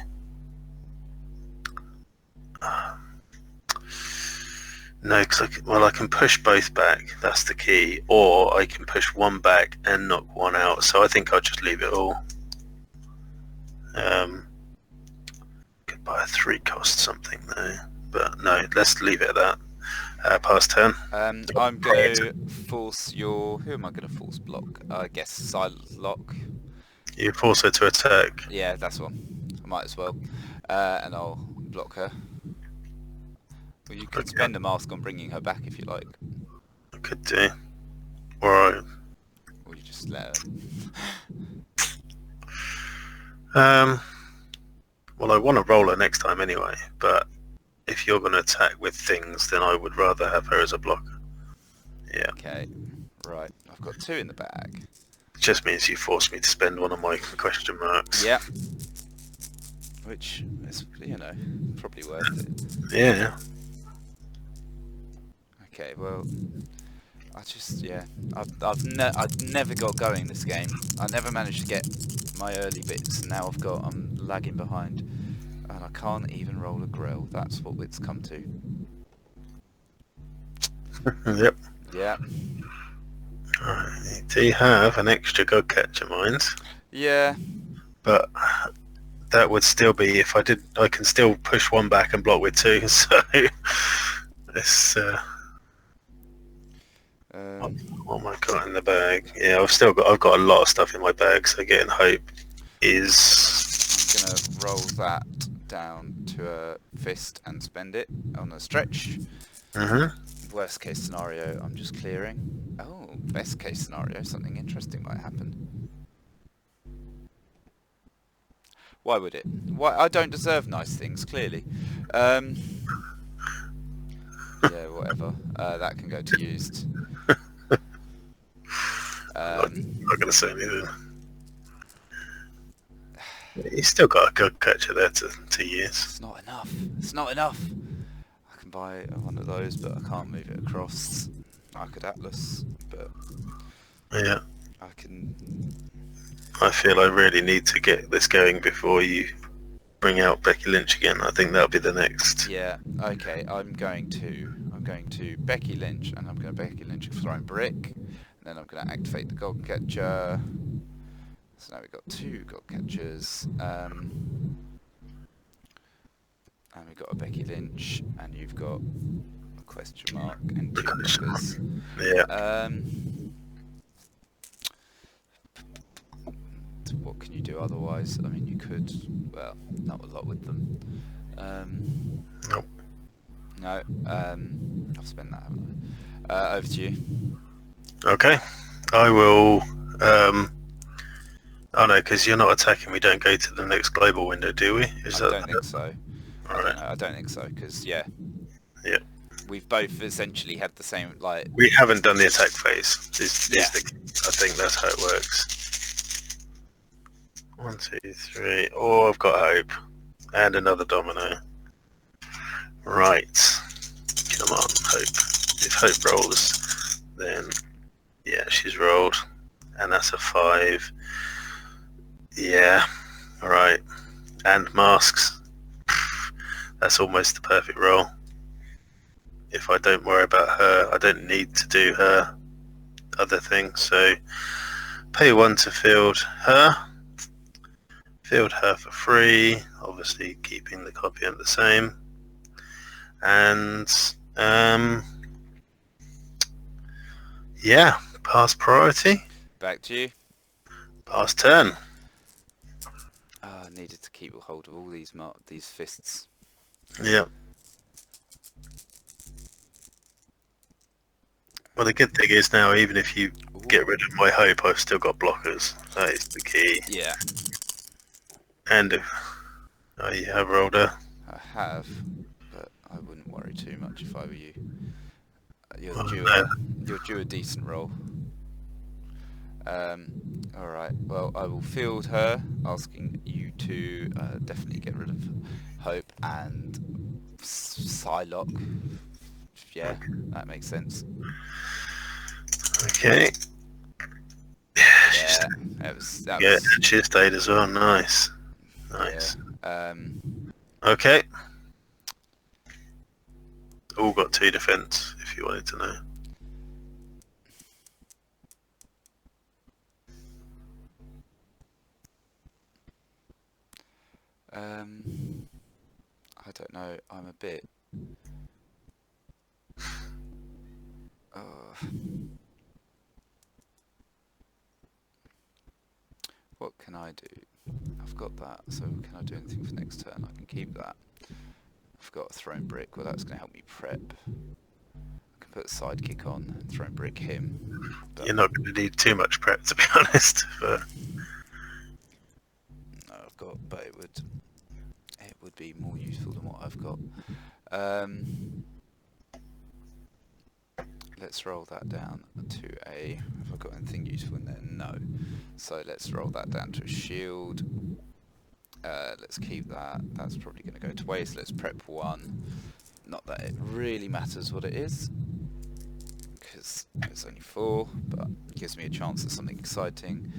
No, because I can push both back. That's the key. Or I can push one back and knock one out. So I think I'll just leave it all. Could buy a 3 cost something though, but no. Let's leave it at that. Pass turn. I'm going to force your... Who am I going to force block? I guess Psylocke. You force her to attack. Yeah, that's one. I might as well. And I'll block her. Well, you could spend a mask on bringing her back if you like. I could do. Alright. Or you just let her. Well, I want to roll her next time anyway, but if you're going to attack with things, then I would rather have her as a blocker. Yeah. Okay, right. I've got 2 in the bag. It just means you force me to spend one of my question marks. Yeah. Which is, probably worth it. Yeah. Okay, well, I've never got going this game. I never managed to get my early bits, and now I'm lagging behind, and I can't even roll a grill. That's what it's come to. Yep. Yeah. Alright, do you have an extra Godcatcher mines? Yeah. But that would still be, if I did, I can still push one back and block with 2, so it's... what have I got in the bag? Yeah, I've got a lot of stuff in my bag, so getting hope is... I'm gonna roll that down to a fist and spend it on a stretch. Worst case scenario, I'm just clearing. Oh, best case scenario, something interesting might happen. Why would it? Why? I don't deserve nice things, clearly. Yeah, whatever. That can go to used. I'm not going to say anything. He's still got a Godcatcher there to use. It's not enough. It's not enough. buy one of those, but I can't move it across. I could Atlas, but Yeah. I can. I feel I really need to get this going before you bring out Becky Lynch again. I think that'll be the next. Yeah. Okay. I'm going to Becky Lynch, and I'm going to Becky Lynch a thrown brick, and then I'm going to activate the gold catcher. So now we've got 2 gold catchers. And we've got a Becky Lynch, and you've got a question mark and 2 blockers. Yeah. What can you do otherwise? I mean, you could, well, not a lot with them. Nope. No, I've spent that, haven't I? Over to you. Okay. I will. Oh no, because you're not attacking. We don't go to the next global window, do we? I don't think so. Alright. I don't think so, because, yeah. Yeah. We've both essentially had the same, like... We haven't done the attack phase. Yeah. I think that's how it works. 1, 2, 3. Oh, I've got hope. And another domino. Right. Come on, hope. If hope rolls, then... Yeah, she's rolled. And that's a 5. Yeah. Alright. And masks. That's almost the perfect roll. If I don't worry about her, I don't need to do her other thing. So pay 1 to field her. Field her for free. Obviously keeping the copy the same. And yeah, pass priority. Back to you. Pass turn. I needed to keep a hold of all these fists. Yeah. Well, the good thing is now, even if you get rid of my hope, I've still got blockers. That is the key. Yeah. And if you have rolled her. I have, but I wouldn't worry too much if I were you. You're due a decent roll. Alright, well, I will field her, asking you to definitely get rid of hope and Psylocke. Yeah, that makes sense. Okay. Yeah, Yeah, she stayed as well. Nice. Nice. Yeah. Okay. All got 2 defense, if you wanted to know. I don't know, I'm a bit... What can I do? I've got that, so can I do anything for next turn? I can keep that. I've got a thrown brick, well that's going to help me prep. I can put a sidekick on and thrown brick him. But you're not going to need too much prep, to be honest. But no, I've got, but it would be more useful than what I've got. Let's roll that down to a... Have I got anything useful in there? No. So let's roll that down to a shield. Let's keep that. That's probably going to go to waste. Let's prep 1. Not that it really matters what it is, because it's only 4, but it gives me a chance at something exciting.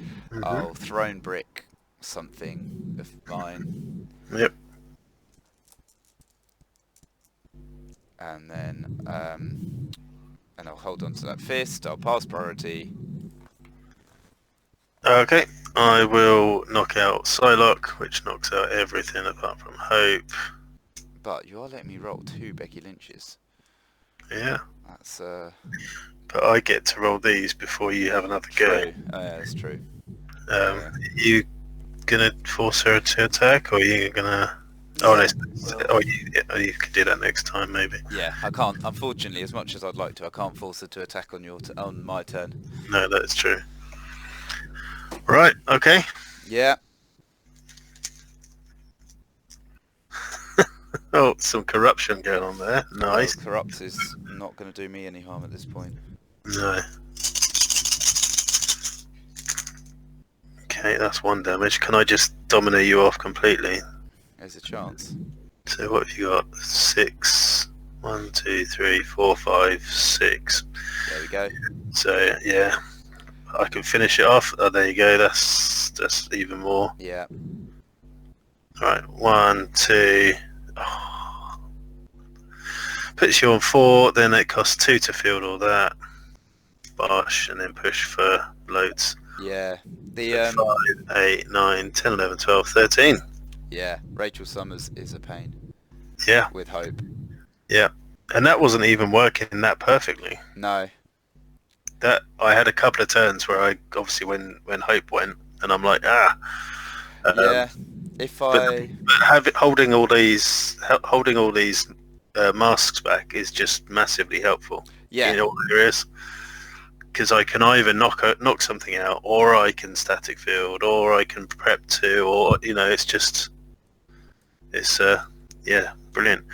I'll thrown brick something of mine. Yep. And then... and I'll hold on to that fist, I'll pass priority. Okay, I will knock out Psylocke, which knocks out everything apart from Hope. But you are letting me roll 2 Becky Lynches. Yeah. That's But I get to roll these before you have another go. true. Oh, yeah, that's true. You gonna force her to attack, or are you gonna... Oh, no, you could do that next time, maybe. Yeah, I can't. Unfortunately, as much as I'd like to, I can't force her to attack on on my turn. No, that's true. Right. Okay. Yeah. Oh, some corruption going on there. Nice. Well, corrupt is not going to do me any harm at this point. No. Okay, that's 1 damage. Can I just dominate you off completely? There's a chance. So what have you got? 6, 1, 2, 3, 4, 5, 6. There we go. So yeah, I can finish it off. Oh, there you go. That's even more. Yeah. Right, 1, 2. Oh. Puts you on 4. Then it costs 2 to field all that. Bosh, and then push for loads. Yeah. The So 5, 8, 9, 10, 11, 12, 13. Yeah, Rachel Summers is a pain. Yeah. With Hope. Yeah. And that wasn't even working that perfectly. No. That I had a couple of turns where I obviously when Hope went, and I'm like, Yeah. If I but holding all these masks back is just massively helpful. Yeah. In all areas, because I can either knock something out, or I can static field, or I can prep 2, or it's yeah, brilliant.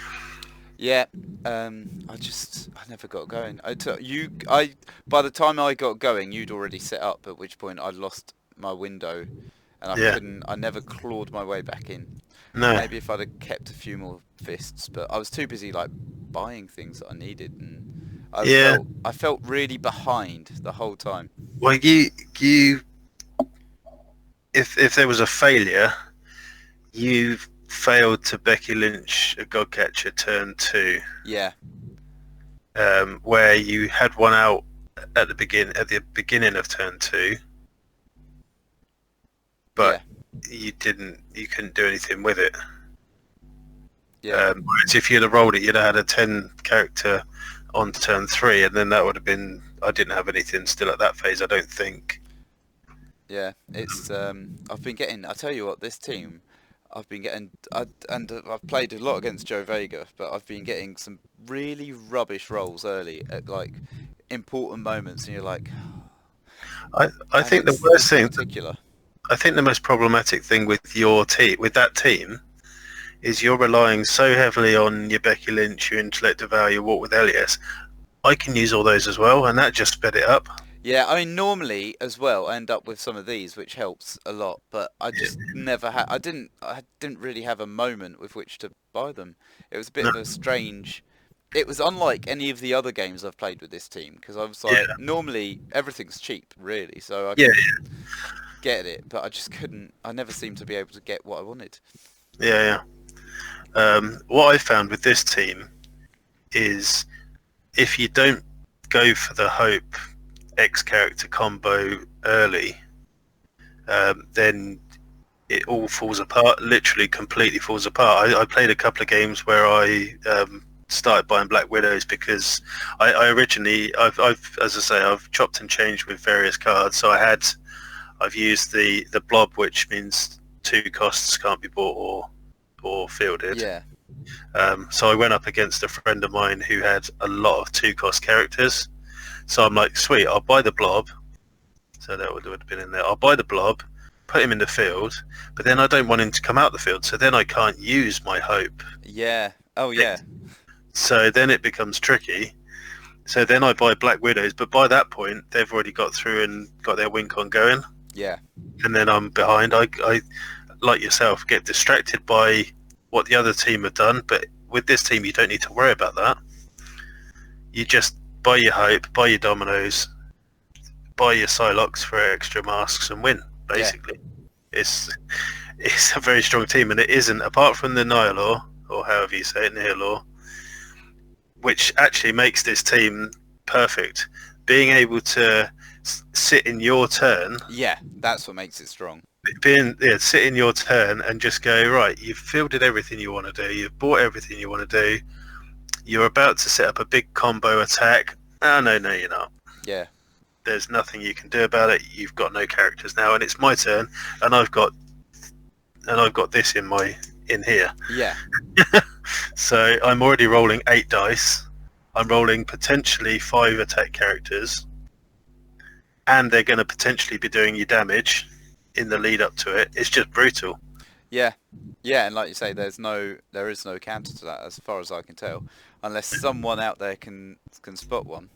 Yeah, I never got going. By the time I got going, you'd already set up, at which point I'd lost my window, and Yeah. I never clawed my way back in. No. Maybe if I'd have kept a few more fists, but I was too busy like buying things that I needed, and I felt really behind the whole time. Well, if there was a failure, you failed to Becky Lynch a Godcatcher turn 2. Yeah. Where you had one out at the beginning of turn 2, but you couldn't do anything with it. Yeah. Whereas if you'd have rolled it, you'd have had a 10 character on turn 3, and then that would have been. I didn't have anything still at that phase, I don't think. Yeah, it's I've been getting. I tell you what, this team, I've been getting. I've played a lot against Joe Vega, but I've been getting some really rubbish rolls early at like important moments, and you're like. I think the worst thing. Particular. I think the most problematic thing with your team, with that team, is you're relying so heavily on your Becky Lynch, your Intellect Devour, your Walk with Elias. I can use all those as well, and that just sped it up. Yeah, I mean, normally as well, I end up with some of these, which helps a lot. But I just never had. I didn't really have a moment with which to buy them. It was a bit of a strange. It was unlike any of the other games I've played with this team, because I was like, normally everything's cheap, really, so I could get it, but I just couldn't. I never seemed to be able to get what I wanted. Yeah. What I found with this team is if you don't go for the Hope X character combo early, then it all falls apart. Literally, completely falls apart. I played a couple of games where I started buying Black Widows because I originally, I've as I say, I've chopped and changed with various cards. So I've used the blob, which means 2 costs can't be bought or fielded. Yeah. So I went up against a friend of mine who had a lot of 2-cost characters. So I'm like, sweet, I'll buy the blob. So that would have been in there. I'll buy the blob, put him in the field, but then I don't want him to come out the field, so then I can't use my Hope. Yeah. Oh, yeah. So then it becomes tricky. So then I buy Black Widows, but by that point, they've already got through and got their wink on going. Yeah. And then I'm behind. I like yourself, get distracted by what the other team have done, but with this team, you don't need to worry about that. You just buy your Hope, buy your Dominoes, buy your Psylocks for extra masks and win, basically. Yeah. It's a very strong team, and it isn't, apart from the Nihilor, or however you say it, Nihilor, which actually makes this team perfect. Being able to sit in your turn. Yeah, that's what makes it strong. Sit in your turn and just go, right, you've fielded everything you want to do, you've bought everything you want to do, you're about to set up a big combo attack. Oh, no, you're not. Yeah. There's nothing you can do about it. You've got no characters now, and it's my turn, and I've got this in here. Yeah. So I'm already rolling 8 dice. I'm rolling potentially 5 attack characters, and they're going to potentially be doing you damage in the lead up to it. It's just brutal. Yeah, and like you say, there is no counter to that, as far as I can tell, unless someone out there can spot one.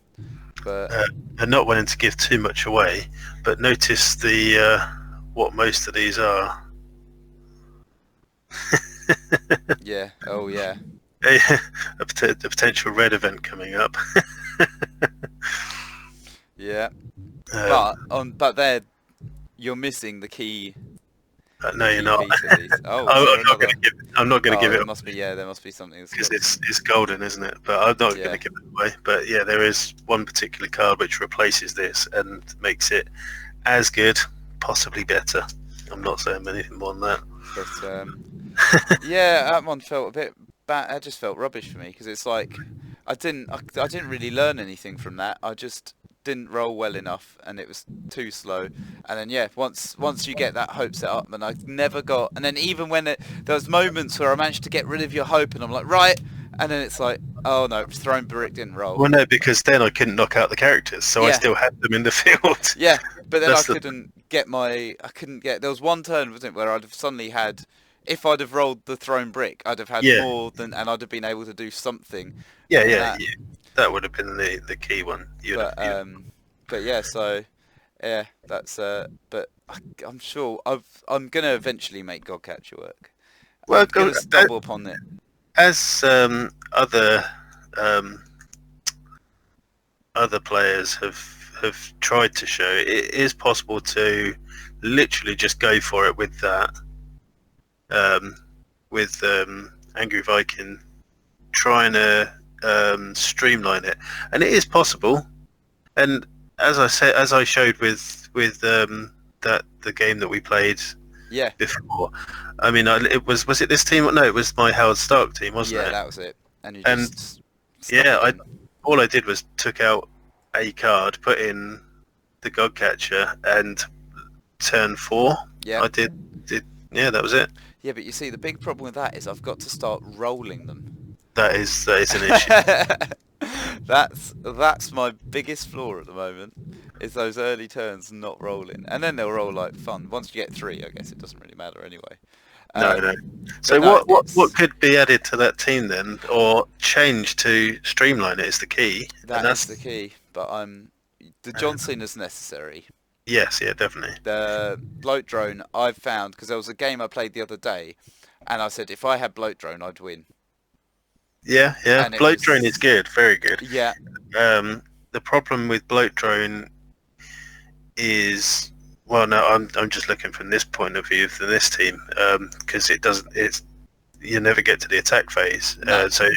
But and not wanting to give too much away, but notice the what most of these are. Yeah. Oh yeah. a, a potential red event coming up. Yeah, Um, but there you're missing no, the you're key not. piece at least. Oh, is I'm there not going another? to give. I'm not going to give Oh, it there away must be. Yeah, there must be something that's because got. it's golden, isn't it? But I'm not going to Yeah, give it away. But yeah, there is one particular card which replaces this and makes it as good, possibly better. I'm not saying anything more than that. but yeah, that one felt a bit bad. That just felt rubbish for me because it's like I didn't really learn anything from that. I just didn't roll well enough, and it was too slow. And then yeah, once you get that hope set up, and I never got. And then even when there was moments where I managed to get rid of your hope, and I'm like right, and then it's like oh no, thrown brick didn't roll. Well, no, because then I couldn't knock out the characters, so I Yeah, still had them in the field. yeah, but then That's the I couldn't get, there was one turn, wasn't it, where I'd have suddenly had, if I'd have rolled the thrown brick, I'd have had yeah, more than, and I'd have been able to do something, yeah, and yeah, that, yeah. That would have been the key one. but, You'd but yeah, so, yeah, that's, but I'm sure I'm gonna eventually make Godcatcher work. well, I'm gonna stumble upon it. as other um, other players have tried to show, it is possible to literally just go for it with that. Um, with Angry Viking trying to streamline it, and it is possible. And as I said, as I showed with that the game that we played Yeah, before, I mean, it was it this team? No, it was my Howard Stark team, wasn't yeah, it? that was it, and you And just stuck yeah, it I in. all I did was took out a card, put in the Godcatcher, and turn 4. Yeah, I did yeah, that was it. yeah, but you see, the big problem with that is I've got to start rolling them. That is an issue. That's my biggest flaw at the moment, is those early turns not rolling, and then they'll roll like fun. Once you get three, I guess it doesn't really matter anyway. No, no. But So no, what could be added to that team then, or change to streamline it is the key, and that is that's the key. But the John Cena's necessary. yes, yeah, definitely. The bloat drone I've found, because there was a game I played the other day, and I said if I had bloat drone I'd win, Yeah, yeah. and it Bloat drone is was good, very good. yeah, The problem with bloat drone is, well, no, I'm just looking from this point of view for this team, because it's you never get to the attack phase, no, so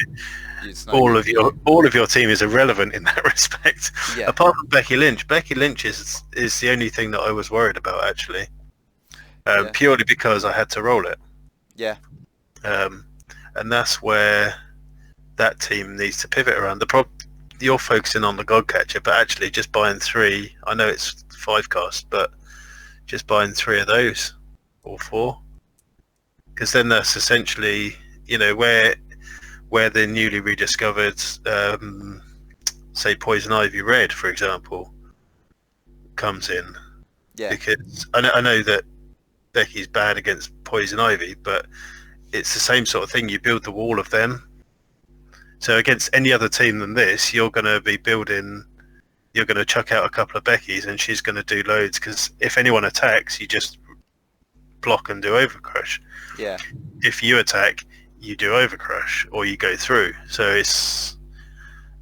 it's no good for you. all of your team is irrelevant in that respect. Yeah, Apart from Becky Lynch. Becky Lynch is the only thing that I was worried about actually, yeah, purely because I had to roll it, yeah, um, and that's where that team needs to pivot around. You're focusing on the Godcatcher, but actually just buying 3. I know it's 5 cost, but just buying 3 of those or 4, because then that's essentially where the newly rediscovered, say Poison Ivy Red, for example, comes in. yeah, Because I know that Becky's bad against Poison Ivy, but it's the same sort of thing. You build the wall of them. So against any other team than this, you're going to be building. You're going to chuck out a couple of Beckys, and she's going to do loads. Because if anyone attacks, you just block and do overcrush. yeah. If you attack, you do overcrush or you go through. So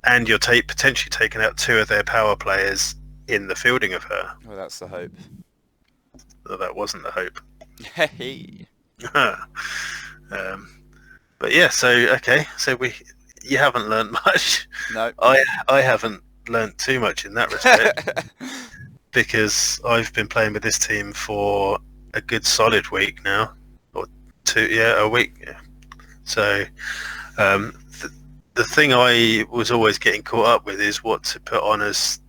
and you're potentially taking out 2 of their power players in the fielding of her. Well, that's the hope. Though that wasn't the hope. Hey. um, but yeah, so okay, so you haven't learnt much. No. I haven't learnt too much in that respect because I've been playing with this team for a good solid week now, or 2, yeah, a week. Yeah. So the thing I was always getting caught up with is what to put on as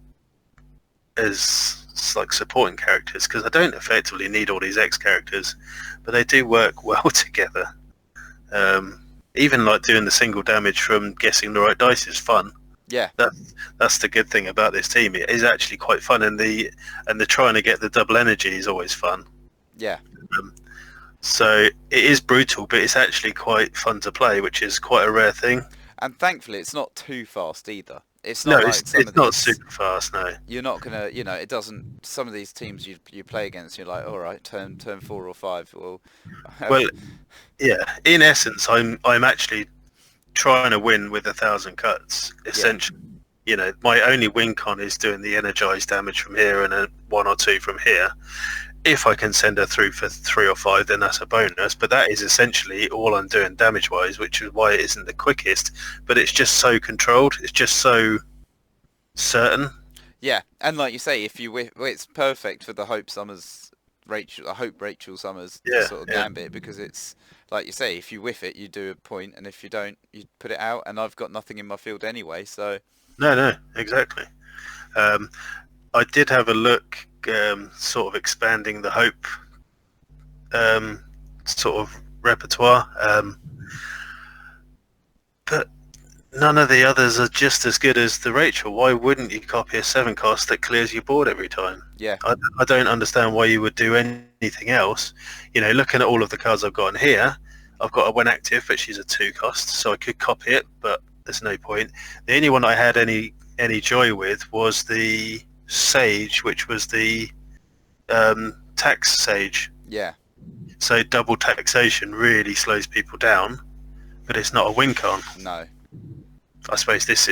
like supporting characters, because I don't effectively need all these X characters, but they do work well together. Even like doing the single damage from guessing the right dice is fun. Yeah. That's the good thing about this team. It is actually quite fun, and the trying to get the double energy is always fun. Yeah. So it is brutal, but it's actually quite fun to play, which is quite a rare thing. And thankfully, it's not too fast either. It's No, not like some it's of not these. super fast. No. You're not gonna, it doesn't. Some of these teams you play against, you're like, all right, turn 4 or 5. Well, I have, Well, yeah. In essence, I'm actually trying to win with 1,000 cuts, Yeah. essentially. You know, my only win con is doing the energized damage from here and a 1 or 2 from here. If I can send her through for 3 or 5, then that's a bonus. But that is essentially all I'm doing damage-wise, which is why it isn't the quickest. But it's just so controlled. It's just so certain. Yeah, and like you say, if you well, it's perfect for the Hope Rachel Summers Yeah, sort of yeah. gambit, because it's like you say, if you whiff it, you do a point, and if you don't, you put it out. And I've got nothing in my field anyway, so No, exactly. Um, I did have a look, sort of expanding the Hope sort of repertoire, but none of the others are just as good as the Rachel. Why wouldn't you copy a 7 cost that clears your board every time? yeah, I don't understand why you would do anything else. You know, looking at all of the cards I've got in here, I've got a when active, but she's a 2 cost, so I could copy it, but there's no point. The only one I had any joy with was the Sage, which was the tax Sage. yeah, So double taxation really slows people down, but it's not a win con. no. I suppose this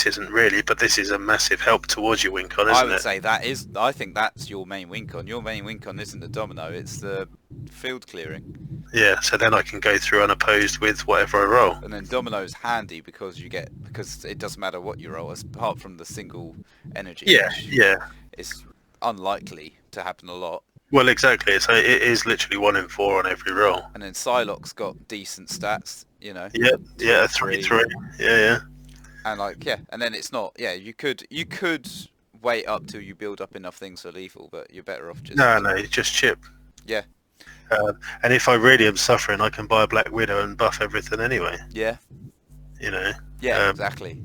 isn't really, but this is a massive help towards your win con, I isn't would it? say that is. I think that's your main win con. Your main win con isn't the domino; it's the field clearing. Yeah, so then I can go through unopposed with whatever I roll. And then domino's handy because it doesn't matter what you roll, apart from the single energy. Yeah, Which yeah. is unlikely to happen a lot. Well, exactly. So it is literally 1 in 4 on every roll. And then Psylocke's got decent stats, you know. Yeah, yeah, 3. 3-3. Yeah. And and then it's not. Yeah, you could wait up till you build up enough things for lethal, but you're better off just. No, just chip. Yeah. And if I really am suffering, I can buy a Black Widow and buff everything anyway. Yeah. You know. Yeah, exactly.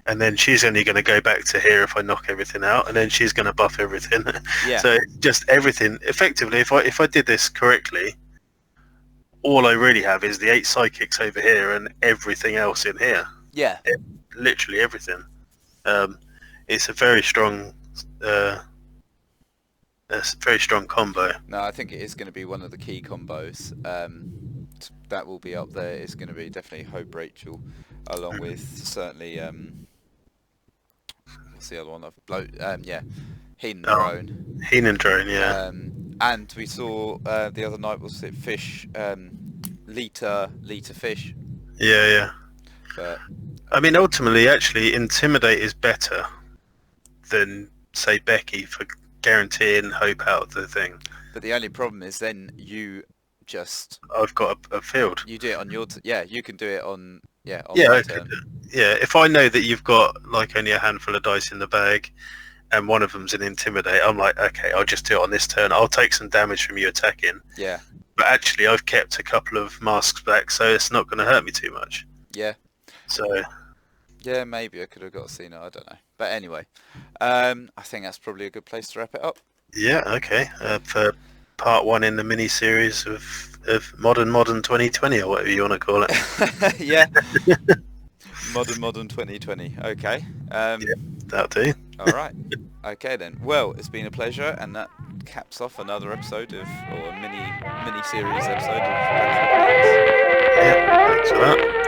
And then she's only going to go back to here if I knock everything out, and then she's going to buff everything. Yeah. So just everything. Effectively, if I did this correctly, all I really have is the 8 psychics over here and everything else in here. Yeah. Literally everything. It's a very strong, combo. No, I think it is going to be one of the key combos. That will be up there. It's going to be definitely Hope Rachel, along with certainly what's the other one? Heen Drone. Heen and Drone, yeah. And we saw the other night, was it Fish? Lita Fish. Yeah. But I mean, ultimately, actually, Intimidate is better than, say, Becky for guaranteeing Hope out of the thing. But the only problem is then you just... I've got a field. You do it on your... you can do it on... on Yeah, my I turn. if I know that you've got, like, only a handful of dice in the bag and one of them's an Intimidate, I'm like, okay, I'll just do it on this turn. I'll take some damage from you attacking. Yeah. But actually, I've kept a couple of masks back, so it's not going to hurt me too much. Yeah. So... Yeah, maybe I could have got Cena, I don't know. But anyway, I think that's probably a good place to wrap it up. Yeah, okay. For part 1 in the mini-series of Modern 2020, or whatever you want to call it. Yeah. Modern 2020. Okay. Yeah, that'll do. All right. Okay then. Well, it's been a pleasure, and that caps off another episode of, or a mini-series episode of Brexit. Yeah, thanks for that.